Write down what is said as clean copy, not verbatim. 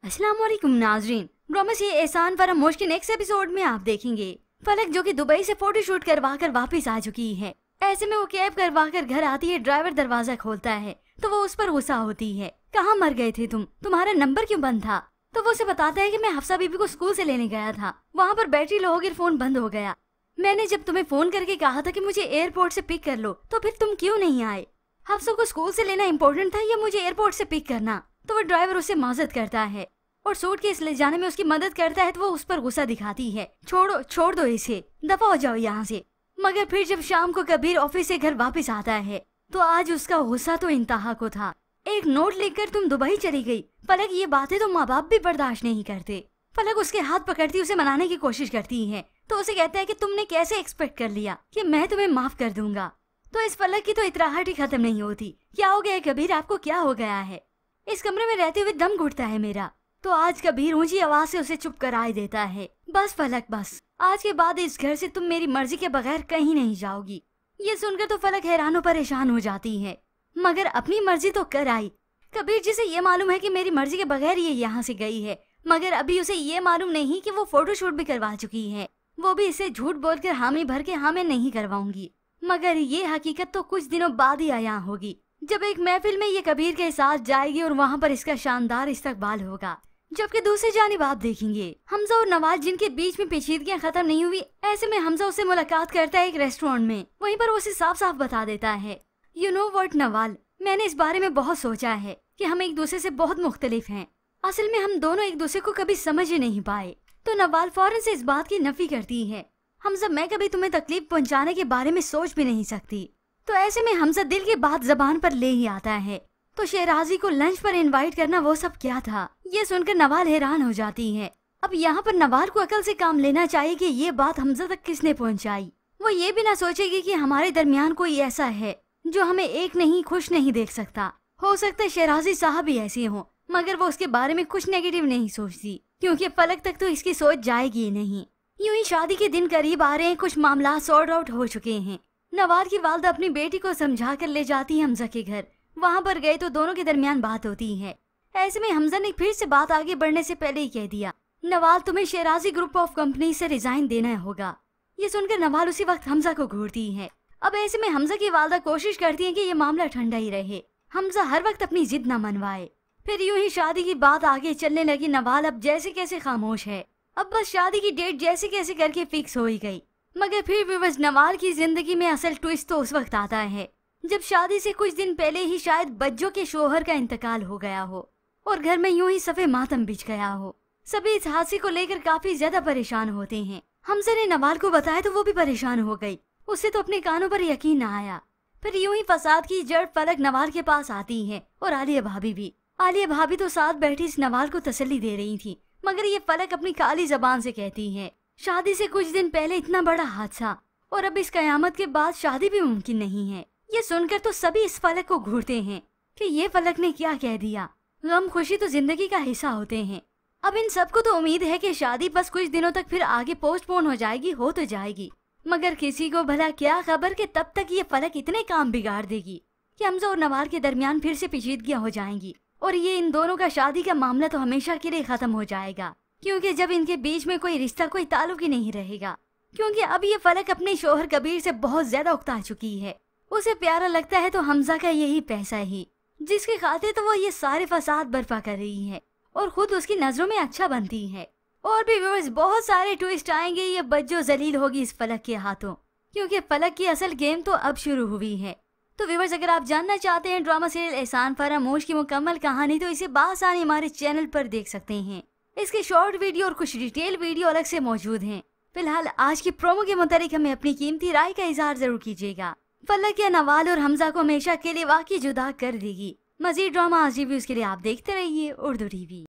अस्सलाम वालेकुम नाजरीन, ड्रामा से एहसान फरामोश के नेक्स्ट एपिसोड में आप देखेंगे फलक जो कि दुबई से फोटोशूट करवा कर वापिस आ चुकी है। ऐसे में वो कैब करवा कर घर आती है। ड्राइवर दरवाजा खोलता है तो वो उस पर गुस्सा होती है। कहाँ मर गए थे तुम, तुम्हारा नंबर क्यों बंद था? तो वो उसे बताता है कि मैं हफ्सा बीबी को स्कूल से लेने गया था, वहाँ पर बैटरी लो हो गई, फोन बंद हो गया। मैंने जब तुम्हें फोन करके कहा था कि मुझे एयरपोर्ट से पिक कर लो तो फिर तुम क्यों नहीं आए? हफ्सा को स्कूल से लेना इम्पोर्टेंट था या मुझे एयरपोर्ट से पिक करना? तो वो ड्राइवर उससे माजरत करता है और सूटकेस ले जाने में उसकी मदद करता है। तो वो उस पर गुस्सा दिखाती है, छोड़ दो इसे, दफा हो जाओ यहाँ से। मगर फिर जब शाम को कबीर ऑफिस से घर वापस आता है तो आज उसका गुस्सा तो इंतहा को था। एक नोट लेकर तुम दुबई चली गई। फलक, ये बातें तो माँ बाप भी बर्दाश्त नहीं करते। फलक उसके हाथ पकड़ती उसे मनाने की कोशिश करती है तो उसे कहता है कि तुमने कैसे एक्सपेक्ट कर लिया कि मैं तुम्हें माफ कर दूंगा। तो इस फलक की तो इतराहट ही खत्म नहीं होती। क्या हो गया कबीर, आपको क्या हो गया है? इस कमरे में रहते हुए दम घुटता है मेरा। तो आज कबीर ऊंची आवाज से उसे चुप कराए देता है। बस फलक, बस आज के बाद इस घर से तुम मेरी मर्जी के बगैर कहीं नहीं जाओगी। ये सुनकर तो फलक हैरान परेशान हो जाती है। मगर अपनी मर्जी तो कर आई। कबीर जिसे ये मालूम है कि मेरी मर्जी के बगैर ये यहाँ से गई है, मगर अभी उसे ये मालूम नहीं कि वो फोटोशूट भी करवा चुकी है। वो भी इसे झूठ बोलकर हामी भर के हाँ मैं नहीं करवाऊंगी। मगर ये हकीकत तो कुछ दिनों बाद ही आया होगी, जब एक महफिल में ये कबीर के साथ जाएगी और वहाँ पर इसका शानदार इस्तकबाल होगा। जबकि दूसरी जानिब आप देखेंगे हमजा और नवाज जिनके बीच में पेचीदगियां खत्म नहीं हुई। ऐसे में हमजा उससे मुलाकात करता है एक रेस्टोरेंट में। वहीं पर वो उसे साफ साफ बता देता है, यू नो व्हाट नवाल, मैंने इस बारे में बहुत सोचा है कि हम एक दूसरे से बहुत मुख्तलिफ हैं। असल में हम दोनों एक दूसरे को कभी समझ ही नहीं पाए। तो नवाल फौरन से इस बात की नफी करती है, हमजा मैं कभी तुम्हें तकलीफ पहुँचाने के बारे में सोच भी नहीं सकती। तो ऐसे में हमजा दिल की बात जबान पर ले ही आता है। तो शेराजी को लंच पर इनवाइट करना वो सब क्या था? ये सुनकर नवाल हैरान हो जाती है। अब यहाँ पर नवाल को अकल से काम लेना चाहिए कि ये बात हमजा तक किसने पहुँचाई। वो ये भी ना सोचेगी कि हमारे दरमियान कोई ऐसा है जो हमें एक नहीं खुश नहीं देख सकता। हो सकता है शेराजी साहब भी ऐसे हो, मगर वो उसके बारे में कुछ नेगेटिव नहीं सोचती, क्योंकि फलक तक तो इसकी सोच जाएगी नहीं। यूं ही शादी के दिन करीब आ रहे हैं, कुछ मामला सॉर्ट आउट हो चुके हैं। नवाल की वालदा अपनी बेटी को समझा कर ले जाती है हमजा के घर। वहाँ पर गए तो दोनों के दरमियान बात होती है। ऐसे में हमजा ने फिर से बात आगे बढ़ने से पहले ही कह दिया, नवाल तुम्हें शेराजी ग्रुप ऑफ कंपनी से रिजाइन देना होगा। ये सुनकर नवाल उसी वक्त हमजा को घूरती है। अब ऐसे में हमजा की वालदा कोशिश करती है कि ये मामला ठंडा ही रहे, हमजा हर वक्त अपनी जिद न मनवाए। फिर यूं ही शादी की बात आगे चलने लगी। नवाल अब जैसे कैसे खामोश है। अब बस शादी की डेट जैसे कैसे करके फिक्स हो ही गई। मगर फिर भी बस नवाल की जिंदगी में असल ट्विस्ट तो उस वक्त आता है जब शादी से कुछ दिन पहले ही शायद बच्चों के शोहर का इंतकाल हो गया हो और घर में यूं ही सफे मातम बिछ गया हो। सभी इस हादसे को लेकर काफी ज्यादा परेशान होते हैं। हमजा ने नवाल को बताया तो वो भी परेशान हो गई। उससे तो अपने कानों पर यकीन न आया। फिर यूं ही फसाद की जड़ फलक नवाल के पास आती है और आलिया भाभी भी। आलिया भाभी तो साथ बैठी इस नवाल को तसल्ली दे रही थी, मगर ये फलक अपनी काली जबान से कहती है, शादी से कुछ दिन पहले इतना बड़ा हादसा और अब इस कयामत के बाद शादी भी मुमकिन नहीं है। ये सुनकर तो सभी इस फलक को घूरते हैं कि ये फलक ने क्या कह दिया। गम खुशी तो जिंदगी का हिस्सा होते हैं। अब इन सबको तो उम्मीद है कि शादी बस कुछ दिनों तक फिर आगे पोस्टपोन हो जाएगी, हो तो जाएगी, मगर किसी को भला क्या खबर कि तब तक ये फलक इतने काम बिगाड़ देगी कि हमजा और नवाल के दरमियान फिर से पेचीदगियां हो जाएंगी और ये इन दोनों का शादी का मामला तो हमेशा के लिए खत्म हो जाएगा, क्योंकि जब इनके बीच में कोई रिश्ता कोई ताल्लुक ही नहीं रहेगा। क्योंकि अब ये फलक अपने शोहर कबीर से बहुत ज्यादा उकता चुकी है। उसे प्यारा लगता है तो हमजा का यही पैसा ही जिसके खातिर तो वो ये सारे फसाद बर्पा कर रही है और खुद उसकी नजरों में अच्छा बनती है। और भी व्यूअर्स बहुत सारे ट्विस्ट आएंगे। ये बज्जो जलील होगी इस फलक के हाथों, क्योंकि फलक की असल गेम तो अब शुरू हुई है। तो व्यूअर्स अगर आप जानना चाहते हैं ड्रामा सीरियल एहसान फरामोश की मुकम्मल कहानी तो इसे बासानी हमारे चैनल पर देख सकते हैं। इसके शॉर्ट वीडियो और कुछ डिटेल वीडियो अलग से मौजूद हैं। फिलहाल आज की प्रोमो के मुताबिक हमें अपनी कीमती राय का इजहार जरूर कीजिएगा। फलक या नवाल और हमजा को हमेशा के लिए वाकई जुदा कर देगी। मजीद ड्रामा आज रिव्यूज के लिए आप देखते रहिए उर्दू टीवी।